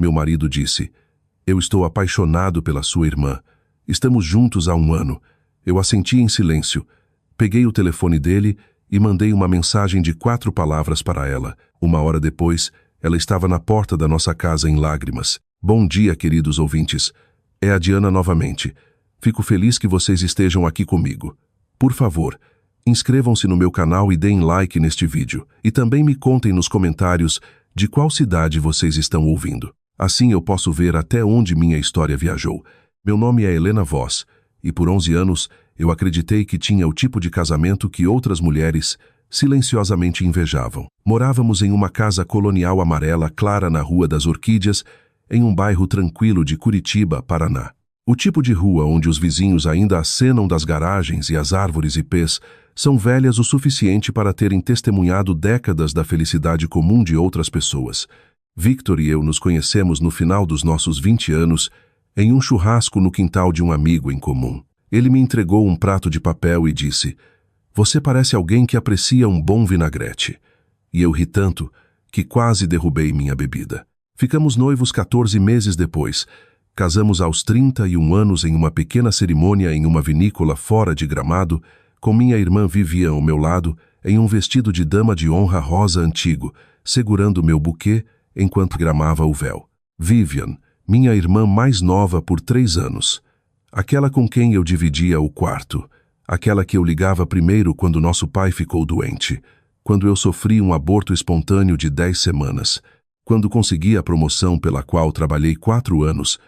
Meu marido disse: eu estou apaixonado pela sua irmã. Estamos juntos há 1 ano. Eu assenti em silêncio. Peguei o telefone dele e mandei uma mensagem de 4 palavras para ela. 1 hora depois, ela estava na porta da nossa casa em lágrimas. Bom dia, queridos ouvintes. É a Diana novamente. Fico feliz que vocês estejam aqui comigo. Por favor, inscrevam-se no meu canal e deem like neste vídeo. E também me contem nos comentários de qual cidade vocês estão ouvindo. Assim eu posso ver até onde minha história viajou. Meu nome é Helena Voss, e por 11 anos eu acreditei que tinha o tipo de casamento que outras mulheres silenciosamente invejavam. Morávamos em uma casa colonial amarela clara na Rua das Orquídeas, em um bairro tranquilo de Curitiba, Paraná. O tipo de rua onde os vizinhos ainda acenam das garagens e as árvores ipês são velhas o suficiente para terem testemunhado décadas da felicidade comum de outras pessoas. Victor e eu nos conhecemos no final dos nossos 20 anos, em um churrasco no quintal de um amigo em comum. Ele me entregou um prato de papel e disse: "Você parece alguém que aprecia um bom vinagrete." E eu ri tanto que quase derrubei minha bebida. Ficamos noivos 14 meses depois. Casamos aos 31 anos em uma pequena cerimônia em uma vinícola fora de Gramado, com minha irmã Vivian ao meu lado, em um vestido de dama de honra rosa antigo, segurando meu buquê enquanto gramava o véu. Vivian, minha irmã mais nova por 3 anos. Aquela com quem eu dividia o quarto. Aquela que eu ligava primeiro quando nosso pai ficou doente. Quando eu sofri um aborto espontâneo de 10 semanas. Quando consegui a promoção pela qual trabalhei 4 anos.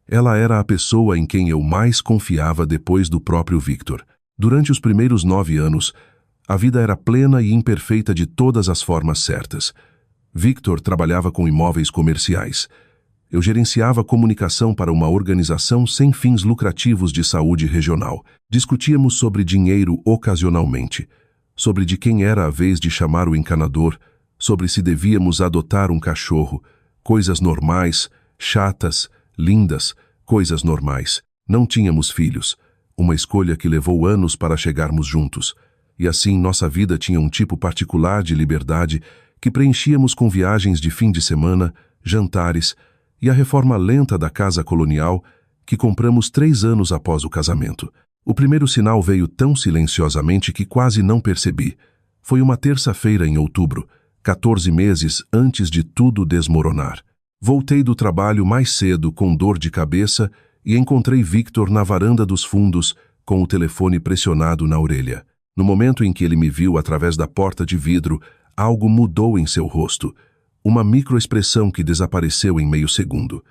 Ela era a pessoa em quem eu mais confiava depois do próprio Victor. Durante os primeiros 9 anos, a vida era plena e imperfeita de todas as formas certas. Victor trabalhava com imóveis comerciais. Eu gerenciava comunicação para uma organização sem fins lucrativos de saúde regional. Discutíamos sobre dinheiro ocasionalmente, sobre de quem era a vez de chamar o encanador, sobre se devíamos adotar um cachorro, coisas normais, chatas, lindas, coisas normais. Não tínhamos filhos, uma escolha que levou anos para chegarmos juntos. E assim nossa vida tinha um tipo particular de liberdade que preenchíamos com viagens de fim de semana, jantares e a reforma lenta da casa colonial que compramos 3 anos após o casamento. O primeiro sinal veio tão silenciosamente que quase não percebi. Foi uma terça-feira em outubro, 14 meses antes de tudo desmoronar. Voltei do trabalho mais cedo com dor de cabeça e encontrei Victor na varanda dos fundos com o telefone pressionado na orelha. No momento em que ele me viu através da porta de vidro, algo mudou em seu rosto. Uma microexpressão que desapareceu em meio segundo.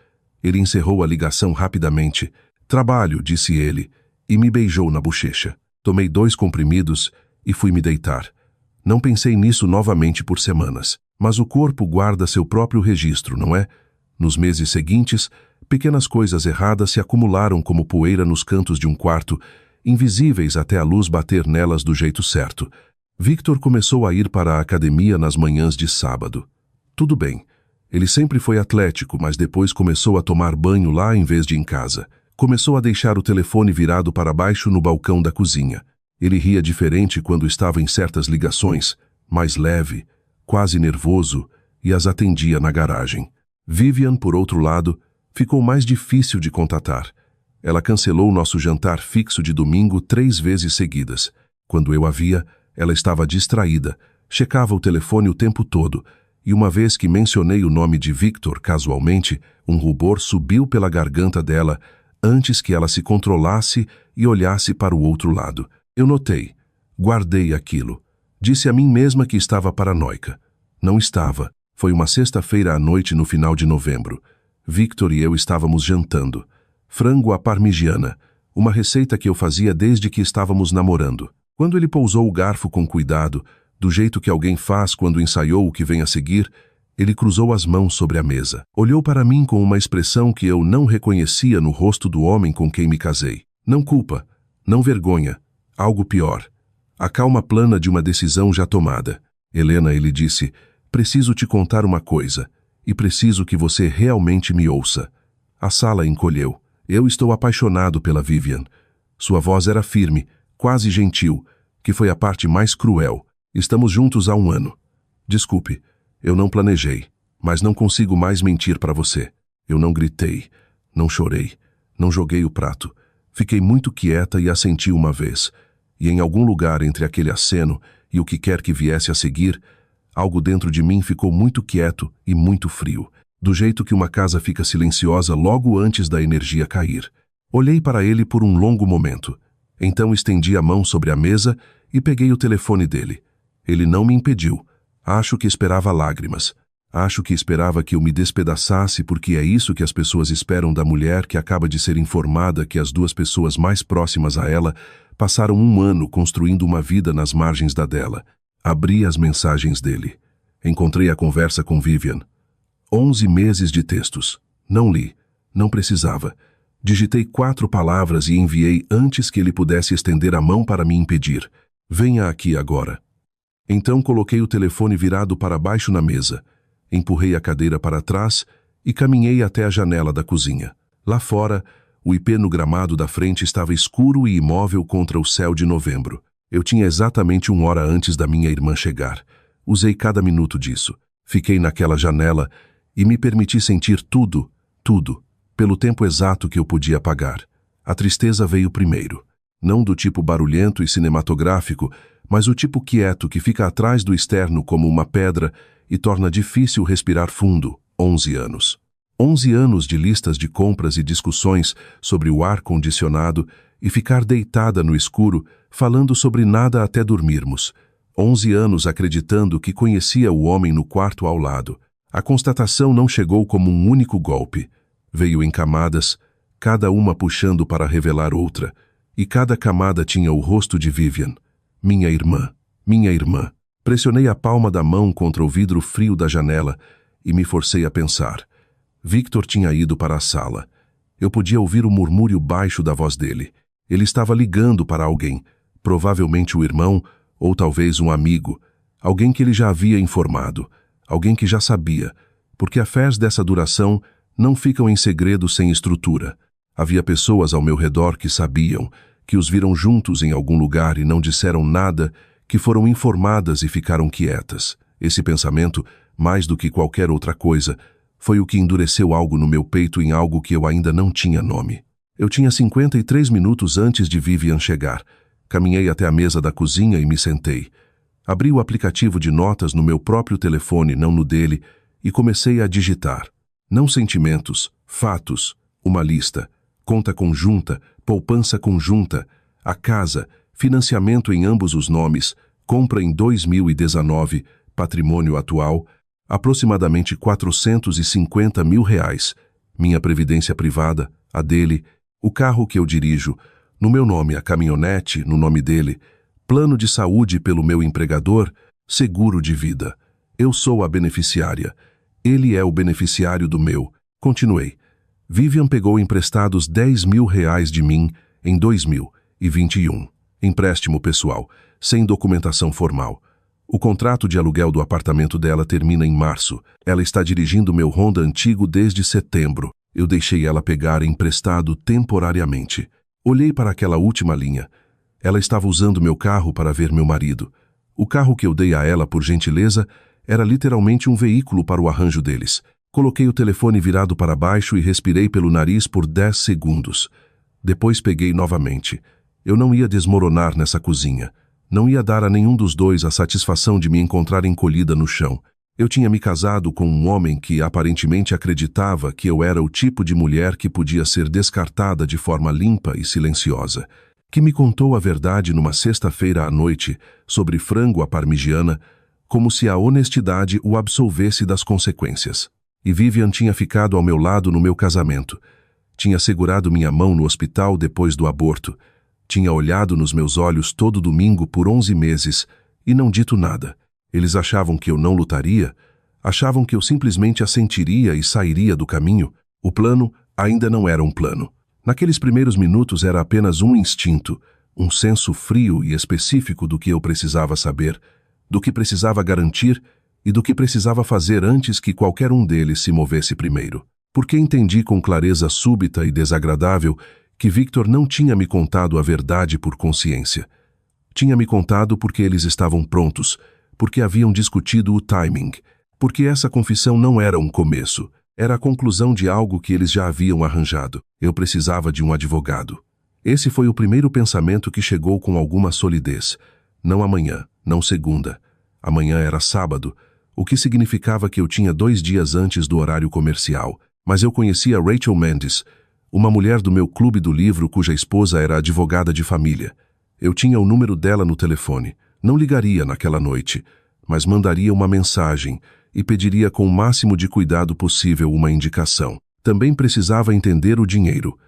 Ele encerrou a ligação rapidamente. "Trabalho", disse ele, e me beijou na bochecha. Tomei 2 comprimidos e fui me deitar. Não pensei nisso novamente por semanas. Mas o corpo guarda seu próprio registro, não é? Nos meses seguintes, pequenas coisas erradas se acumularam como poeira nos cantos de um quarto, invisíveis até a luz bater nelas do jeito certo. Victor começou a ir para a academia nas manhãs de sábado. Tudo bem. Ele sempre foi atlético, mas depois começou a tomar banho lá em vez de em casa. Começou a deixar o telefone virado para baixo no balcão da cozinha. Ele ria diferente quando estava em certas ligações, mais leve, quase nervoso, e as atendia na garagem. Vivian, por outro lado, ficou mais difícil de contatar. Ela cancelou nosso jantar fixo de domingo 3 vezes seguidas. Quando eu a via, ela estava distraída, checava o telefone o tempo todo, e uma vez que mencionei o nome de Victor casualmente, um rubor subiu pela garganta dela antes que ela se controlasse e olhasse para o outro lado. Eu notei, guardei aquilo. Disse a mim mesma que estava paranoica. Não estava. Foi uma sexta-feira à noite no final de novembro. Victor e eu estávamos jantando. Frango à parmigiana, uma receita que eu fazia desde que estávamos namorando. Quando ele pousou o garfo com cuidado, do jeito que alguém faz quando ensaiou o que vem a seguir, ele cruzou as mãos sobre a mesa. Olhou para mim com uma expressão que eu não reconhecia no rosto do homem com quem me casei. Não culpa, não vergonha, algo pior. A calma plana de uma decisão já tomada. "Helena", ele disse, "preciso te contar uma coisa, e preciso que você realmente me ouça." A sala encolheu. "Eu estou apaixonado pela Vivian." Sua voz era firme, quase gentil, que foi a parte mais cruel. "Estamos juntos há 1 ano. Desculpe, eu não planejei, mas não consigo mais mentir para você." Eu não gritei, não chorei, não joguei o prato. Fiquei muito quieta e assenti uma vez. E em algum lugar entre aquele aceno e o que quer que viesse a seguir, algo dentro de mim ficou muito quieto e muito frio, do jeito que uma casa fica silenciosa logo antes da energia cair. Olhei para ele por um longo momento. Então estendi a mão sobre a mesa e peguei o telefone dele. Ele não me impediu. Acho que esperava lágrimas. Acho que esperava que eu me despedaçasse, porque é isso que as pessoas esperam da mulher que acaba de ser informada que as duas pessoas mais próximas a ela passaram um ano construindo uma vida nas margens da dela. Abri as mensagens dele. Encontrei a conversa com Vivian. 11 meses de textos. Não li. Não precisava. Digitei 4 palavras e enviei antes que ele pudesse estender a mão para me impedir. Venha aqui agora. Então coloquei o telefone virado para baixo na mesa. Empurrei a cadeira para trás e caminhei até a janela da cozinha. Lá fora, o ipê no gramado da frente estava escuro e imóvel contra o céu de novembro. Eu tinha exatamente 1 hora antes da minha irmã chegar. Usei cada minuto disso. Fiquei naquela janela e me permiti sentir tudo, pelo tempo exato que eu podia pagar. A tristeza veio primeiro. Não do tipo barulhento e cinematográfico, mas o tipo quieto que fica atrás do externo como uma pedra e torna difícil respirar fundo. 11 anos. 11 anos de listas de compras e discussões sobre o ar-condicionado e ficar deitada no escuro, falando sobre nada até dormirmos. 11 anos acreditando que conhecia o homem no quarto ao lado. A constatação não chegou como um único golpe. Veio em camadas, cada uma puxando para revelar outra, e cada camada tinha o rosto de Vivian. Minha irmã, minha irmã. Pressionei a palma da mão contra o vidro frio da janela e me forcei a pensar. Victor tinha ido para a sala. Eu podia ouvir o murmúrio baixo da voz dele. Ele estava ligando para alguém, provavelmente o irmão ou talvez um amigo, alguém que ele já havia informado, alguém que já sabia, porque afés dessa duração não ficam em segredo sem estrutura. Havia pessoas ao meu redor que sabiam, que os viram juntos em algum lugar e não disseram nada, que foram informadas e ficaram quietas. Esse pensamento, mais do que qualquer outra coisa, foi o que endureceu algo no meu peito em algo que eu ainda não tinha nome. Eu tinha 53 minutos antes de Vivian chegar. Caminhei até a mesa da cozinha e me sentei. Abri o aplicativo de notas no meu próprio telefone, não no dele, e comecei a digitar. Não sentimentos, fatos, uma lista, conta conjunta, poupança conjunta, a casa, financiamento em ambos os nomes, compra em 2019, patrimônio atual, aproximadamente R$450 mil, minha previdência privada, a dele, o carro que eu dirijo, no meu nome a caminhonete, no nome dele, plano de saúde pelo meu empregador, seguro de vida. Eu sou a beneficiária. Ele é o beneficiário do meu. Continuei. Vivian pegou emprestados R$10 mil de mim em 2021. Empréstimo pessoal, sem documentação formal. O contrato de aluguel do apartamento dela termina em março. Ela está dirigindo meu Honda antigo desde setembro. Eu deixei ela pegar emprestado temporariamente. Olhei para aquela última linha. Ela estava usando meu carro para ver meu marido. O carro que eu dei a ela por gentileza era literalmente um veículo para o arranjo deles. Coloquei o telefone virado para baixo e respirei pelo nariz por 10 segundos. Depois peguei novamente. Eu não ia desmoronar nessa cozinha. Não ia dar a nenhum dos dois a satisfação de me encontrar encolhida no chão. Eu tinha me casado com um homem que aparentemente acreditava que eu era o tipo de mulher que podia ser descartada de forma limpa e silenciosa, que me contou a verdade numa sexta-feira à noite sobre frango à parmigiana, como se a honestidade o absolvesse das consequências. E Vivian tinha ficado ao meu lado no meu casamento. Tinha segurado minha mão no hospital depois do aborto. Tinha olhado nos meus olhos todo domingo por 11 meses e não dito nada. Eles achavam que eu não lutaria, achavam que eu simplesmente assentiria e sairia do caminho. O plano ainda não era um plano. Naqueles primeiros minutos era apenas um instinto, um senso frio e específico do que eu precisava saber, do que precisava garantir e do que precisava fazer antes que qualquer um deles se movesse primeiro. Porque entendi com clareza súbita e desagradável que Victor não tinha me contado a verdade por consciência. Tinha me contado porque eles estavam prontos, porque haviam discutido o timing, porque essa confissão não era um começo, Era a conclusão de algo que eles já haviam arranjado. Eu precisava de um advogado. Esse foi o primeiro pensamento que chegou com alguma solidez. Não amanhã, não segunda. Amanhã era sábado, o que significava que eu tinha 2 dias antes do horário comercial. Mas eu conhecia Rachel Mendes, uma mulher do meu clube do livro cuja esposa era advogada de família. Eu tinha o número dela no telefone. Não ligaria naquela noite, mas mandaria uma mensagem e pediria com o máximo de cuidado possível uma indicação. Também precisava entender o dinheiro.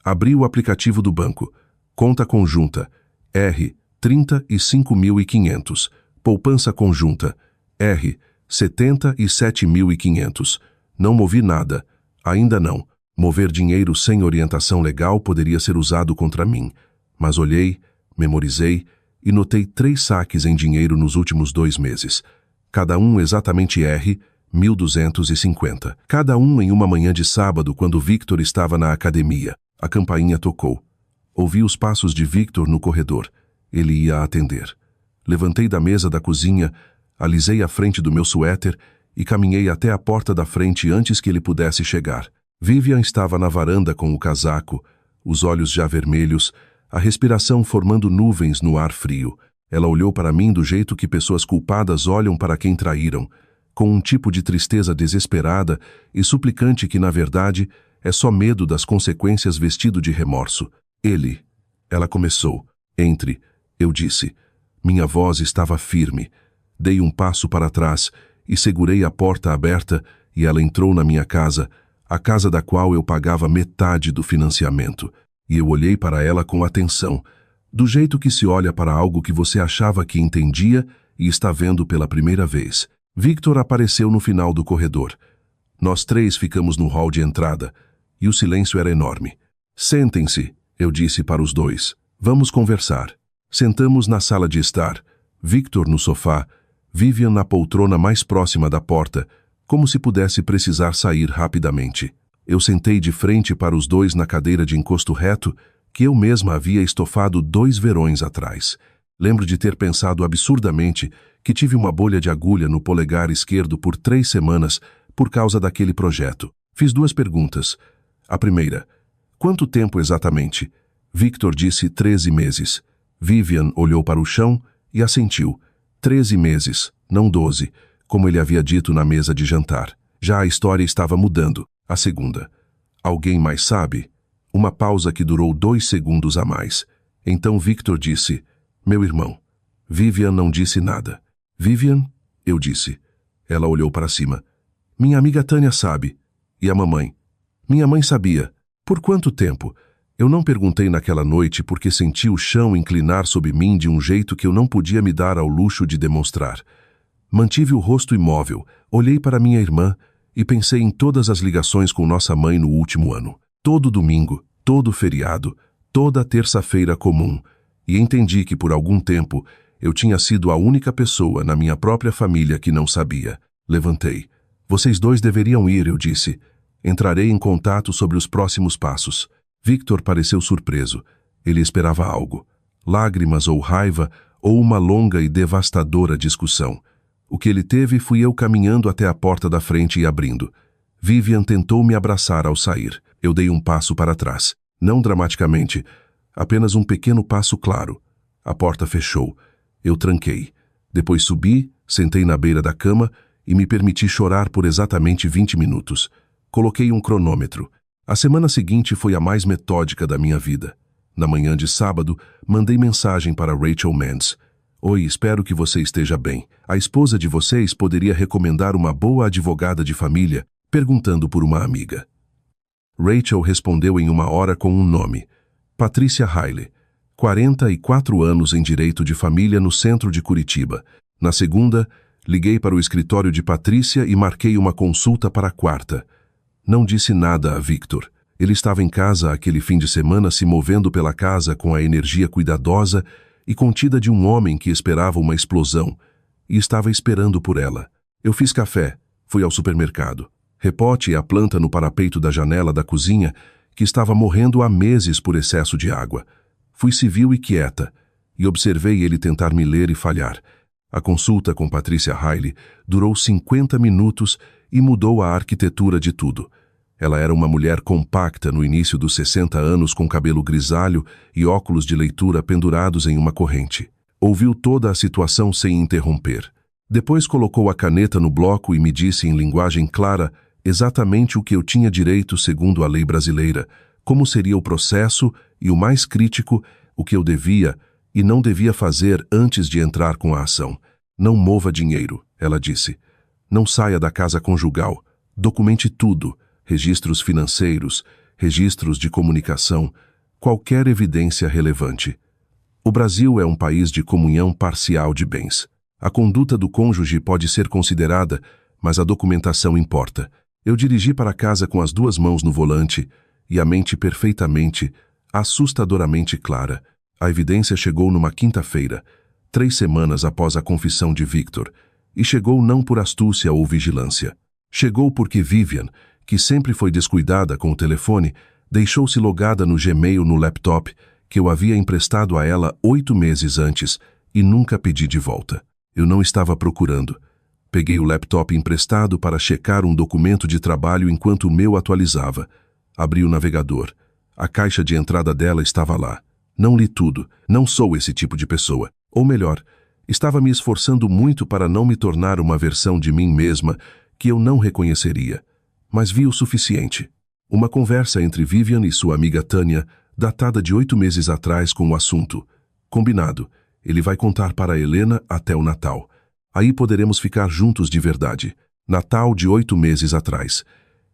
Abri o aplicativo do banco. Conta conjunta, R, 35.500. Poupança conjunta, R, 77.500. Não movi nada. Ainda não. Mover dinheiro sem orientação legal poderia ser usado contra mim. Mas olhei, memorizei e notei 3 saques em dinheiro nos últimos 2 meses. Cada um exatamente R, 1.250. Cada um em uma manhã de sábado quando Victor estava na academia. A campainha tocou. Ouvi os passos de Victor no corredor. Ele ia atender. Levantei da mesa da cozinha, alisei a frente do meu suéter e caminhei até a porta da frente antes que ele pudesse chegar. Vivian estava na varanda com o casaco, os olhos já vermelhos, a respiração formando nuvens no ar frio. Ela olhou para mim do jeito que pessoas culpadas olham para quem traíram, com um tipo de tristeza desesperada e suplicante que, na verdade, é só medo das consequências vestido de remorso. Ele. Ela começou. Entre. Eu disse. Minha voz estava firme. Dei um passo para trás e segurei a porta aberta e ela entrou na minha casa, a casa da qual eu pagava metade do financiamento. E eu olhei para ela com atenção, do jeito que se olha para algo que você achava que entendia e está vendo pela primeira vez. Victor apareceu no final do corredor. Nós 3 ficamos no hall de entrada, e o silêncio era enorme. Sentem-se, eu disse para os 2. Vamos conversar. Sentamos na sala de estar, Victor no sofá, Vivian na poltrona mais próxima da porta, como se pudesse precisar sair rapidamente. Eu sentei de frente para os 2 na cadeira de encosto reto que eu mesma havia estofado 2 verões atrás. Lembro de ter pensado absurdamente que tive uma bolha de agulha no polegar esquerdo por 3 semanas por causa daquele projeto. Fiz 2 perguntas. A primeira, quanto tempo exatamente? Victor disse 13 meses. Vivian olhou para o chão e assentiu. 13 meses, não 12, como ele havia dito na mesa de jantar. Já a história estava mudando. A segunda, alguém mais sabe? Uma pausa que durou 2 segundos a mais. Então Victor disse, meu irmão. Vivian não disse nada. Vivian? Eu disse. Ela olhou para cima. Minha amiga Tânia sabe. E a mamãe? Minha mãe sabia. Por quanto tempo? Eu não perguntei naquela noite porque senti o chão inclinar sob mim de um jeito que eu não podia me dar ao luxo de demonstrar. Mantive o rosto imóvel, olhei para minha irmã e pensei em todas as ligações com nossa mãe no último ano. Todo domingo, todo feriado, toda terça-feira comum. E entendi que por algum tempo eu tinha sido a única pessoa na minha própria família que não sabia. Levantei. Vocês 2 deveriam ir, eu disse. Entrarei em contato sobre os próximos passos. Victor pareceu surpreso. Ele esperava algo. Lágrimas ou raiva ou uma longa e devastadora discussão. O que ele teve fui eu caminhando até a porta da frente e abrindo. Vivian tentou me abraçar ao sair. Eu dei um passo para trás. Não dramaticamente, apenas um pequeno passo claro. A porta fechou. Eu tranquei. Depois subi, sentei na beira da cama e me permiti chorar por exatamente 20 minutos. Coloquei um cronômetro. A semana seguinte foi a mais metódica da minha vida. Na manhã de sábado, mandei mensagem para Rachel Mendes. Oi, espero que você esteja bem. A esposa de vocês poderia recomendar uma boa advogada de família, perguntando por uma amiga. Rachel respondeu em 1 hora com um nome. Patrícia Riley. 44 anos em direito de família no centro de Curitiba. Na segunda, liguei para o escritório de Patrícia e marquei uma consulta para a quarta. Não disse nada a Victor. Ele estava em casa aquele fim de semana se movendo pela casa com a energia cuidadosa e contida de um homem que esperava uma explosão e estava esperando por ela. Eu fiz café, fui ao supermercado. Repote a planta no parapeito da janela da cozinha que estava morrendo há meses por excesso de água. Fui civil e quieta e observei ele tentar me ler e falhar. A consulta com Patrícia Riley durou 50 minutos e mudou a arquitetura de tudo. Ela era uma mulher compacta no início dos 60 anos, com cabelo grisalho e óculos de leitura pendurados em uma corrente. Ouviu toda a situação sem interromper. Depois colocou a caneta no bloco e me disse em linguagem clara exatamente o que eu tinha direito segundo a lei brasileira, como seria o processo e, o mais crítico, o que eu devia e não devia fazer antes de entrar com a ação. Não mova dinheiro, ela disse. Não saia da casa conjugal. Documente tudo, registros financeiros, registros de comunicação, qualquer evidência relevante. O Brasil é um país de comunhão parcial de bens. A conduta do cônjuge pode ser considerada, mas a documentação importa. Eu dirigi para casa com as 2 mãos no volante e a mente perfeitamente, assustadoramente clara. A evidência chegou numa quinta-feira, 3 semanas após a confissão de Victor, e chegou não por astúcia ou vigilância. Chegou porque Vivian, que sempre foi descuidada com o telefone, deixou-se logada no Gmail no laptop que eu havia emprestado a ela 8 meses antes e nunca pedi de volta. Eu não estava procurando. Peguei o laptop emprestado para checar um documento de trabalho enquanto o meu atualizava. Abri o navegador. A caixa de entrada dela estava lá. Não li tudo. Não sou esse tipo de pessoa. Ou melhor, estava me esforçando muito para não me tornar uma versão de mim mesma que eu não reconheceria. Mas vi o suficiente. Uma conversa entre Vivian e sua amiga Tânia, datada de 8 meses atrás, com o assunto. Combinado. Ele vai contar para Helena até o Natal. Aí poderemos ficar juntos de verdade. Natal de 8 meses atrás.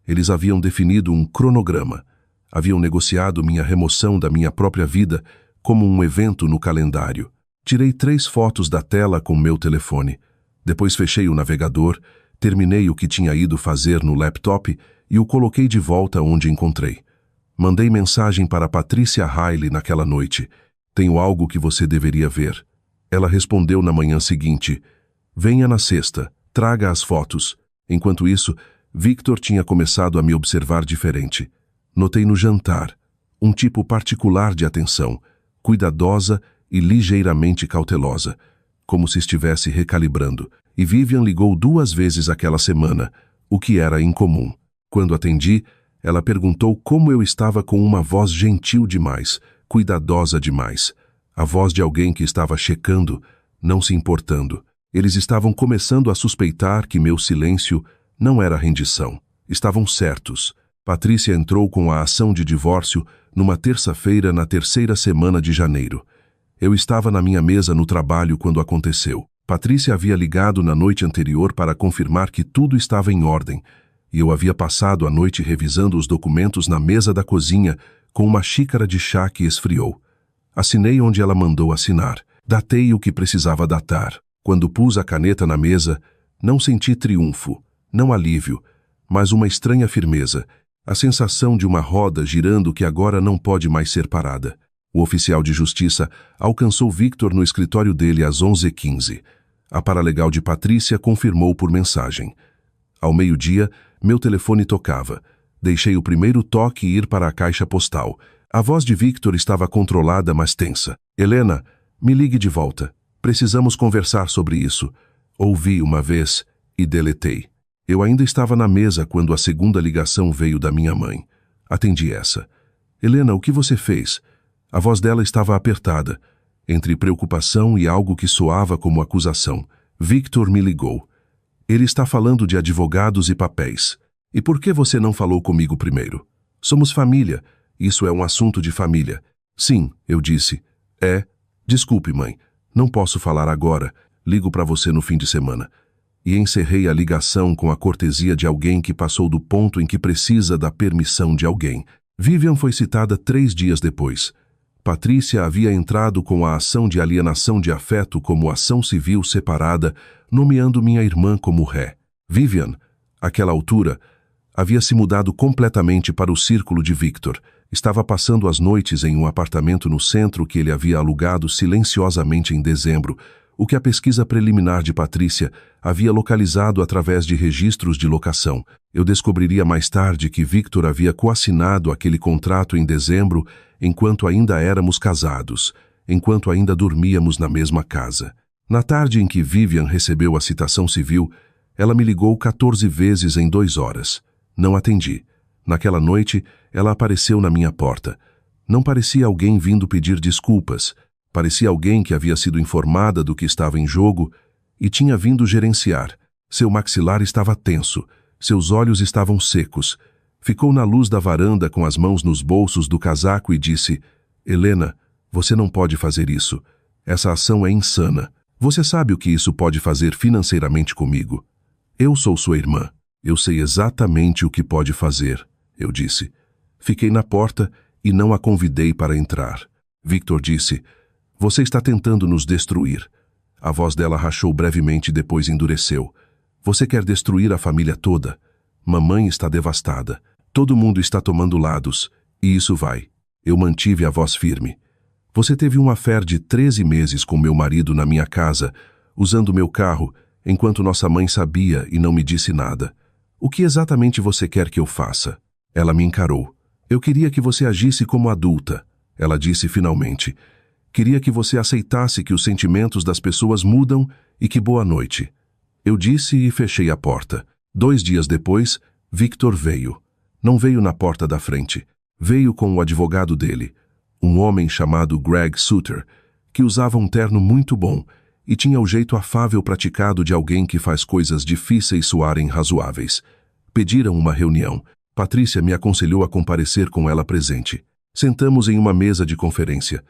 Eles haviam definido um cronograma. Haviam negociado minha remoção da minha própria vida como um evento no calendário. Tirei 3 fotos da tela com meu telefone. Depois fechei o navegador, terminei o que tinha ido fazer no laptop e o coloquei de volta onde encontrei. Mandei mensagem para Patrícia Riley naquela noite. Tenho algo que você deveria ver. Ela respondeu na manhã seguinte. Venha na sexta, traga as fotos. Enquanto isso, Victor tinha começado a me observar diferente. Notei no jantar um tipo particular de atenção, cuidadosa e ligeiramente cautelosa, como se estivesse recalibrando. E Vivian ligou 2 vezes aquela semana, o que era incomum. Quando atendi, ela perguntou como eu estava com uma voz gentil demais, cuidadosa demais. A voz de alguém que estava checando, não se importando. Eles estavam começando a suspeitar que meu silêncio não era rendição. Estavam certos. Patrícia entrou com a ação de divórcio numa terça-feira na 3ª semana de janeiro. Eu estava na minha mesa no trabalho quando aconteceu. Patrícia havia ligado na noite anterior para confirmar que tudo estava em ordem, e eu havia passado a noite revisando os documentos na mesa da cozinha com uma xícara de chá que esfriou. Assinei onde ela mandou assinar. Datei o que precisava datar. Quando pus a caneta na mesa, não senti triunfo, não alívio, mas uma estranha firmeza, a sensação de uma roda girando que agora não pode mais ser parada. O oficial de justiça alcançou Victor no escritório dele às 11h15. A paralegal de Patrícia confirmou por mensagem. Ao meio-dia, meu telefone tocava. Deixei o primeiro toque ir para a caixa postal. A voz de Victor estava controlada, mas tensa. Helena, me ligue de volta. Precisamos conversar sobre isso. Ouvi uma vez e deletei. Eu ainda estava na mesa quando a segunda ligação veio da minha mãe. Atendi essa. Helena, o que você fez? A voz dela estava apertada, entre preocupação e algo que soava como acusação. Victor me ligou. Ele está falando de advogados e papéis. E por que você não falou comigo primeiro? Somos família. Isso é um assunto de família. Sim, eu disse. Desculpe, mãe. Não posso falar agora. Ligo para você no fim de semana. E encerrei a ligação com a cortesia de alguém que passou do ponto em que precisa da permissão de alguém. Vivian foi citada 3 dias depois. Patrícia havia entrado com a ação de alienação de afeto como ação civil separada, nomeando minha irmã como ré. Vivian, àquela altura, havia se mudado completamente para o círculo de Victor. Estava passando as noites em um apartamento no centro que ele havia alugado silenciosamente em dezembro, o que a pesquisa preliminar de Patrícia havia localizado através de registros de locação. Eu descobriria mais tarde que Victor havia coassinado aquele contrato em dezembro enquanto ainda éramos casados, enquanto ainda dormíamos na mesma casa. Na tarde em que Vivian recebeu a citação civil, Ela me ligou 14 vezes em 2 horas. Não atendi. Naquela noite, ela apareceu na minha porta. Não parecia alguém vindo pedir desculpas. Parecia alguém que havia sido informada do que estava em jogo e tinha vindo gerenciar. Seu maxilar estava tenso. Seus olhos estavam secos. Ficou na luz da varanda com as mãos nos bolsos do casaco e disse: Helena, você não pode fazer isso. Essa ação é insana. Você sabe o que isso pode fazer financeiramente comigo? Eu sou sua irmã. Eu sei exatamente o que pode fazer, eu disse. Fiquei na porta e não a convidei para entrar. Victor disse: Você está tentando nos destruir. A voz dela rachou brevemente e depois endureceu. Você quer destruir a família toda? Mamãe está devastada. Todo mundo está tomando lados. E isso vai. Eu mantive a voz firme. Você teve um affair de 13 meses com meu marido na minha casa, usando meu carro, enquanto nossa mãe sabia e não me disse nada. O que exatamente você quer que eu faça? Ela me encarou. Eu queria que você agisse como adulta. Ela disse finalmente. Queria que você aceitasse que os sentimentos das pessoas mudam e que boa noite. Eu disse e fechei a porta. 2 dias depois, Victor veio. Não veio na porta da frente. Veio com o advogado dele, um homem chamado Greg Sutter, que usava um terno muito bom e tinha o jeito afável praticado de alguém que faz coisas difíceis soarem razoáveis. Pediram uma reunião. Patrícia me aconselhou a comparecer com ela presente. Sentamos em uma mesa de conferência.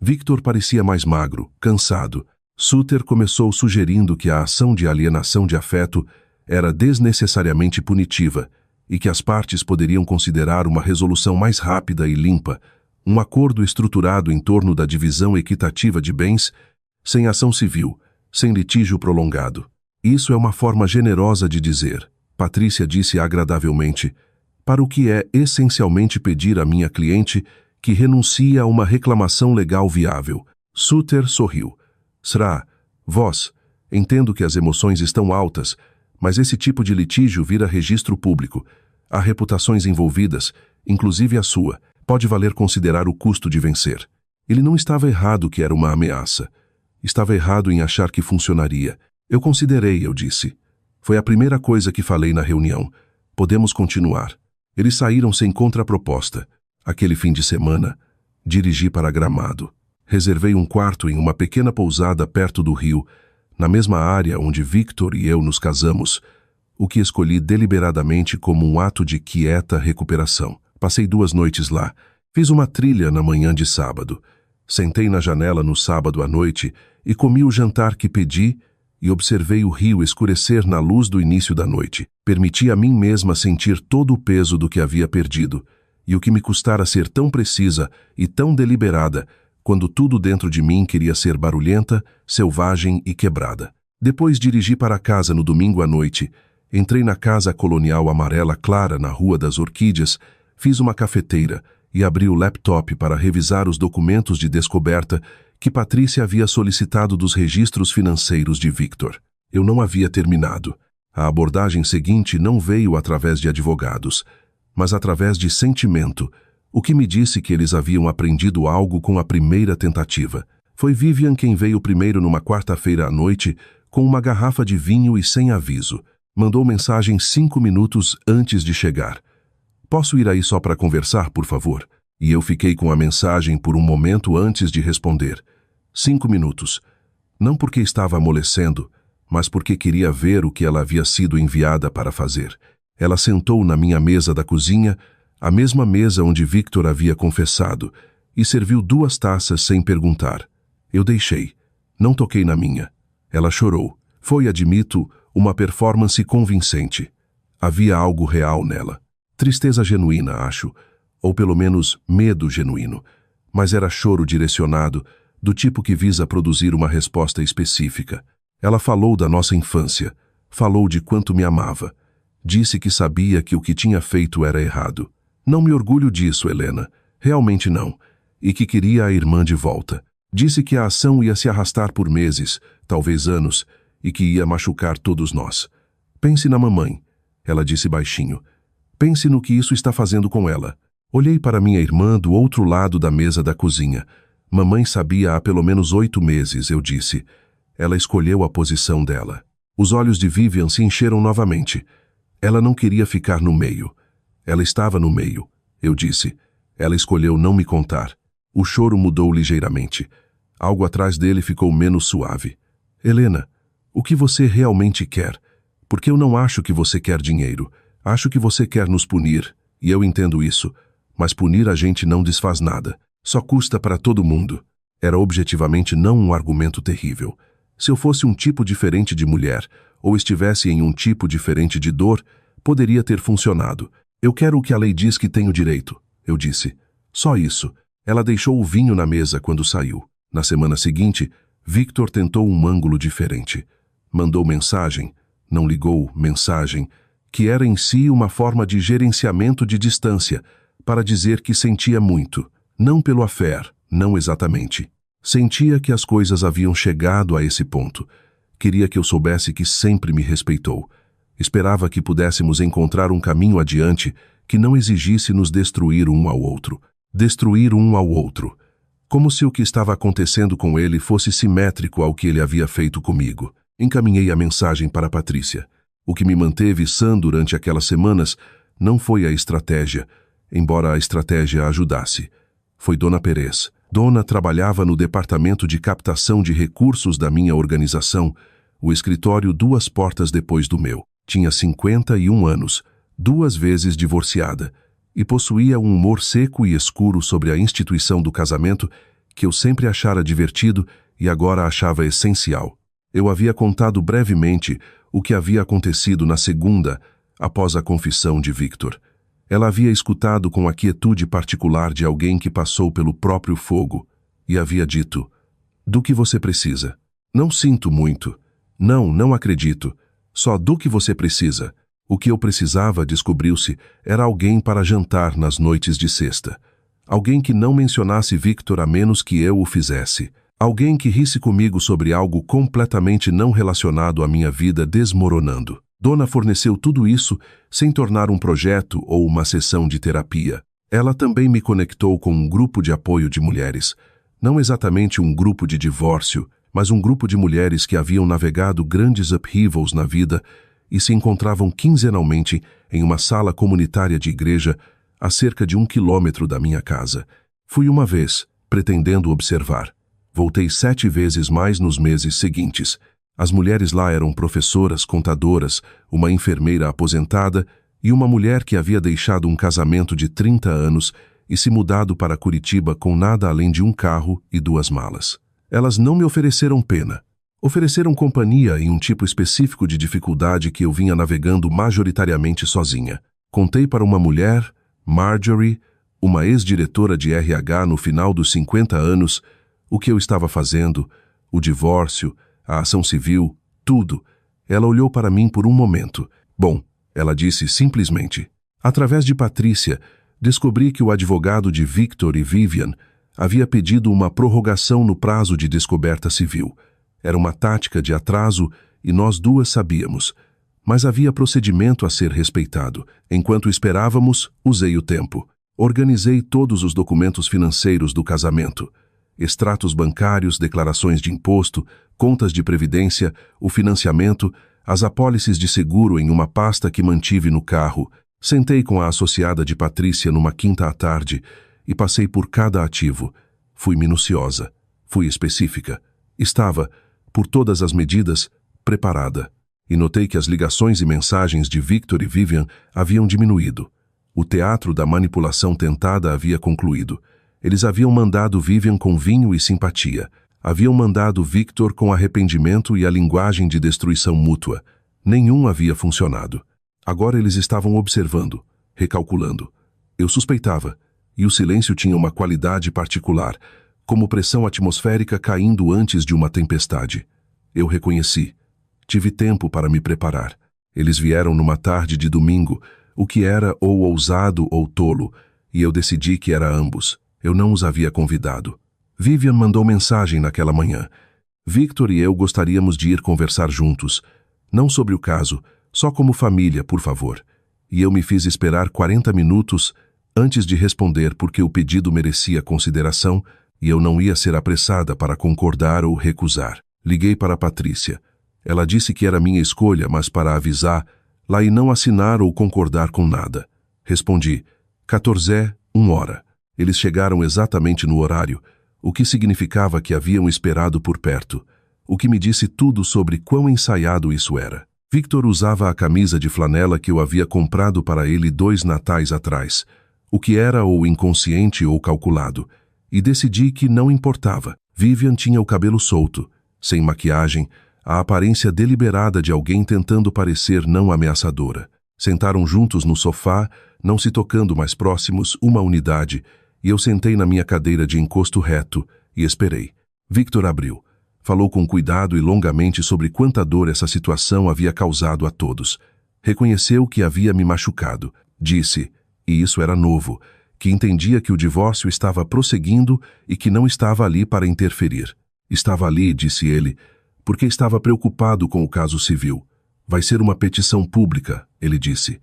Victor parecia mais magro, cansado. Sutter começou sugerindo que a ação de alienação de afeto era desnecessariamente punitiva e que as partes poderiam considerar uma resolução mais rápida e limpa, um acordo estruturado em torno da divisão equitativa de bens, sem ação civil, sem litígio prolongado. Isso é uma forma generosa de dizer, Patrícia disse agradavelmente, para o que é essencialmente pedir à minha cliente que renuncie a uma reclamação legal viável. Sutter sorriu. Sra, vós, entendo que as emoções estão altas, mas esse tipo de litígio vira registro público. Há reputações envolvidas, inclusive a sua. Pode valer considerar o custo de vencer. Ele não estava errado que era uma ameaça. Estava errado em achar que funcionaria. Eu considerei, eu disse. Foi a primeira coisa que falei na reunião. Podemos continuar. Eles saíram sem contraproposta. Aquele fim de semana, dirigi para Gramado. Reservei um quarto em uma pequena pousada perto do rio, na mesma área onde Victor e eu nos casamos, o que escolhi deliberadamente como um ato de quieta recuperação. Passei 2 noites lá. Fiz uma trilha na manhã de sábado. Sentei na janela no sábado à noite e comi o jantar que pedi e observei o rio escurecer na luz do início da noite. Permiti a mim mesma sentir todo o peso do que havia perdido e o que me custara ser tão precisa e tão deliberada quando tudo dentro de mim queria ser barulhenta, selvagem e quebrada. Depois dirigi para casa no domingo à noite. Entrei na casa colonial amarela clara na Rua das Orquídeas, fiz uma cafeteira e abri o laptop para revisar os documentos de descoberta que Patrícia havia solicitado dos registros financeiros de Victor. Eu não havia terminado. A abordagem seguinte não veio através de advogados, mas através de sentimento, o que me disse que eles haviam aprendido algo com a primeira tentativa. Foi Vivian quem veio primeiro numa quarta-feira à noite com uma garrafa de vinho e sem aviso. Mandou mensagem 5 minutos antes de chegar. Posso ir aí só para conversar, por favor? E eu fiquei com a mensagem por um momento antes de responder. 5 minutos. Não porque estava amolecendo, mas porque queria ver o que ela havia sido enviada para fazer. Ela sentou na minha mesa da cozinha, a mesma mesa onde Victor havia confessado, e serviu 2 taças sem perguntar. Eu deixei. Não toquei na minha. Ela chorou. Foi, admito, uma performance convincente. Havia algo real nela. Tristeza genuína, acho, ou pelo menos medo genuíno, mas era choro direcionado, do tipo que visa produzir uma resposta específica. Ela falou da nossa infância, falou de quanto me amava, disse que sabia que o que tinha feito era errado. Não me orgulho disso, Helena, realmente não, e que queria a irmã de volta. Disse que a ação ia se arrastar por meses, talvez anos, e que ia machucar todos nós. Pense na mamãe, ela disse baixinho. Pense no que isso está fazendo com ela. Olhei para minha irmã do outro lado da mesa da cozinha. Mamãe sabia há pelo menos 8 meses, eu disse. Ela escolheu a posição dela. Os olhos de Vivian se encheram novamente. Ela não queria ficar no meio. Ela estava no meio, eu disse. Ela escolheu não me contar. O choro mudou ligeiramente. Algo atrás dele ficou menos suave. Helena, o que você realmente quer? Porque eu não acho que você quer dinheiro. Acho que você quer nos punir, e eu entendo isso. Mas punir a gente não desfaz nada. Só custa para todo mundo. Era objetivamente não um argumento terrível. Se eu fosse um tipo diferente de mulher, ou estivesse em um tipo diferente de dor, poderia ter funcionado. Eu quero o que a lei diz que tenho direito, eu disse. Só isso. Ela deixou o vinho na mesa quando saiu. Na semana seguinte, Victor tentou um ângulo diferente. Mandou mensagem, não ligou, mensagem, que era em si uma forma de gerenciamento de distância, para dizer que sentia muito. Não pelo affair, não exatamente. Sentia que as coisas haviam chegado a esse ponto. Queria que eu soubesse que sempre me respeitou. Esperava que pudéssemos encontrar um caminho adiante que não exigisse nos destruir um ao outro. Destruir um ao outro. Como se o que estava acontecendo com ele fosse simétrico ao que ele havia feito comigo. Encaminhei a mensagem para Patrícia. O que me manteve sã durante aquelas semanas não foi a estratégia, embora a estratégia ajudasse. Foi Dona Perez. Dona trabalhava no departamento de captação de recursos da minha organização, o escritório 2 portas depois do meu. Tinha 51 anos, 2 vezes divorciada, e possuía um humor seco e escuro sobre a instituição do casamento que eu sempre achara divertido e agora achava essencial. Eu havia contado brevemente o que havia acontecido na segunda, após a confissão de Victor. Ela havia escutado com a quietude particular de alguém que passou pelo próprio fogo e havia dito: "Do que você precisa? Não sinto muito. Não acredito. Só do que você precisa." O que eu precisava, descobriu-se, era alguém para jantar nas noites de sexta. Alguém que não mencionasse Victor a menos que eu o fizesse. Alguém que risse comigo sobre algo completamente não relacionado à minha vida desmoronando. Dona forneceu tudo isso sem tornar um projeto ou uma sessão de terapia. Ela também me conectou com um grupo de apoio de mulheres. Não exatamente um grupo de divórcio, mas um grupo de mulheres que haviam navegado grandes upheavals na vida e se encontravam quinzenalmente em uma sala comunitária de igreja a cerca de 1 quilômetro da minha casa. Fui uma vez, pretendendo observar. Voltei 7 vezes mais nos meses seguintes. As mulheres lá eram professoras, contadoras, uma enfermeira aposentada e uma mulher que havia deixado um casamento de 30 anos e se mudado para Curitiba com nada além de um carro e 2 malas. Elas não me ofereceram pena. Ofereceram companhia em um tipo específico de dificuldade que eu vinha navegando majoritariamente sozinha. Contei para uma mulher, Marjorie, uma ex-diretora de RH no final dos 50 anos, o que eu estava fazendo, o divórcio, a ação civil, tudo. Ela olhou para mim por um momento. Bom, ela disse simplesmente. Através de Patrícia, descobri que o advogado de Victor e Vivian havia pedido uma prorrogação no prazo de descoberta civil. Era uma tática de atraso e nós duas sabíamos. Mas havia procedimento a ser respeitado. Enquanto esperávamos, usei o tempo. Organizei todos os documentos financeiros do casamento. Extratos bancários, declarações de imposto, contas de previdência, o financiamento, as apólices de seguro em uma pasta que mantive no carro. Sentei com a associada de Patrícia numa quinta à tarde e passei por cada ativo. Fui minuciosa. Fui específica. Estava, por todas as medidas, preparada. E notei que as ligações e mensagens de Victor e Vivian haviam diminuído. O teatro da manipulação tentada havia concluído. Eles haviam mandado Vivian com vinho e simpatia. Haviam mandado Victor com arrependimento e a linguagem de destruição mútua. Nenhum havia funcionado. Agora eles estavam observando, recalculando. Eu suspeitava, e o silêncio tinha uma qualidade particular, como pressão atmosférica caindo antes de uma tempestade. Eu reconheci. Tive tempo para me preparar. Eles vieram numa tarde de domingo, o que era ou ousado ou tolo, e eu decidi que era ambos. Eu não os havia convidado. Vivian mandou mensagem naquela manhã. Victor e eu gostaríamos de ir conversar juntos. Não sobre o caso, só como família, por favor. E eu me fiz esperar 40 minutos antes de responder porque o pedido merecia consideração e eu não ia ser apressada para concordar ou recusar. Liguei para Patrícia. Ela disse que era minha escolha, mas para avisar, lá e não assinar ou concordar com nada. Respondi, 14h, Eles chegaram exatamente no horário, o que significava que haviam esperado por perto, o que me disse tudo sobre quão ensaiado isso era. Victor usava a camisa de flanela que eu havia comprado para ele 2 natais atrás, o que era ou inconsciente ou calculado, e decidi que não importava. Vivian tinha o cabelo solto, sem maquiagem, a aparência deliberada de alguém tentando parecer não ameaçadora. Sentaram juntos no sofá, não se tocando mais próximos, uma unidade, e eu sentei na minha cadeira de encosto reto e esperei. Victor abriu. Falou com cuidado e longamente sobre quanta dor essa situação havia causado a todos. Reconheceu que havia me machucado. Disse, e isso era novo, que entendia que o divórcio estava prosseguindo e que não estava ali para interferir. Estava ali, disse ele, porque estava preocupado com o caso civil. Vai ser uma petição pública, ele disse.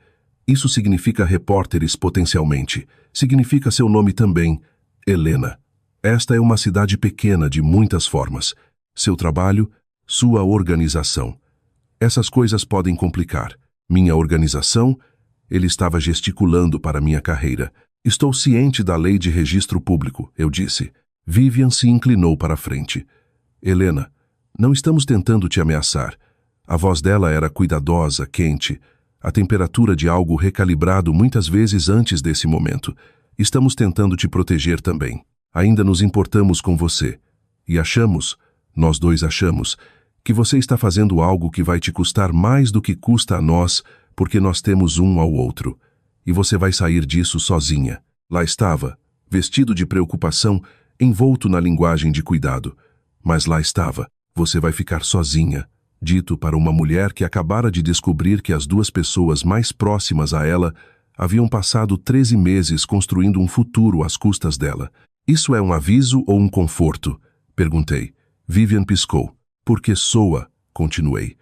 Isso significa repórteres potencialmente. Significa seu nome também, Helena. Esta é uma cidade pequena de muitas formas. Seu trabalho, sua organização. Essas coisas podem complicar. Minha organização, ele estava gesticulando para minha carreira. Estou ciente da lei de registro público, eu disse. Vivian se inclinou para a frente. Helena, não estamos tentando te ameaçar. A voz dela era cuidadosa, quente, a temperatura de algo recalibrado muitas vezes antes desse momento. Estamos tentando te proteger também. Ainda nos importamos com você. E achamos, nós dois achamos, que você está fazendo algo que vai te custar mais do que custa a nós, porque nós temos um ao outro. E você vai sair disso sozinha. Lá estava, vestido de preocupação, envolto na linguagem de cuidado. Mas lá estava, você vai ficar sozinha, dito para uma mulher que acabara de descobrir que as 2 pessoas mais próximas a ela haviam passado 13 meses construindo um futuro às custas dela. Isso é um aviso ou um conforto? Perguntei. Vivian piscou. Porque soa, continuei.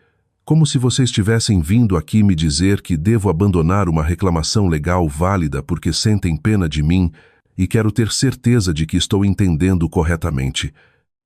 Como se vocês tivessem vindo aqui me dizer que devo abandonar uma reclamação legal válida porque sentem pena de mim e quero ter certeza de que estou entendendo corretamente.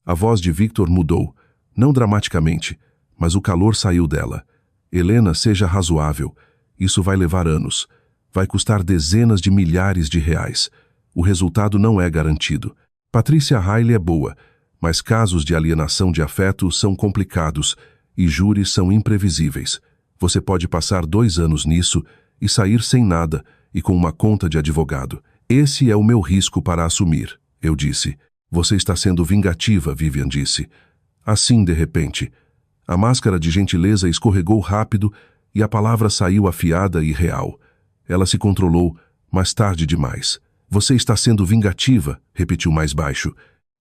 A voz de Victor mudou, não dramaticamente, mas o calor saiu dela. Helena, seja razoável. Isso vai levar anos. Vai custar dezenas de milhares de reais. O resultado não é garantido. Patrícia Riley é boa, mas casos de alienação de afeto são complicados e júris são imprevisíveis. Você pode passar 2 anos nisso e sair sem nada e com uma conta de advogado. Esse é o meu risco para assumir, eu disse. Você está sendo vingativa, Vivian disse. Assim, de repente, a máscara de gentileza escorregou rápido e a palavra saiu afiada e real. Ela se controlou, mas tarde demais. Você está sendo vingativa, repetiu mais baixo.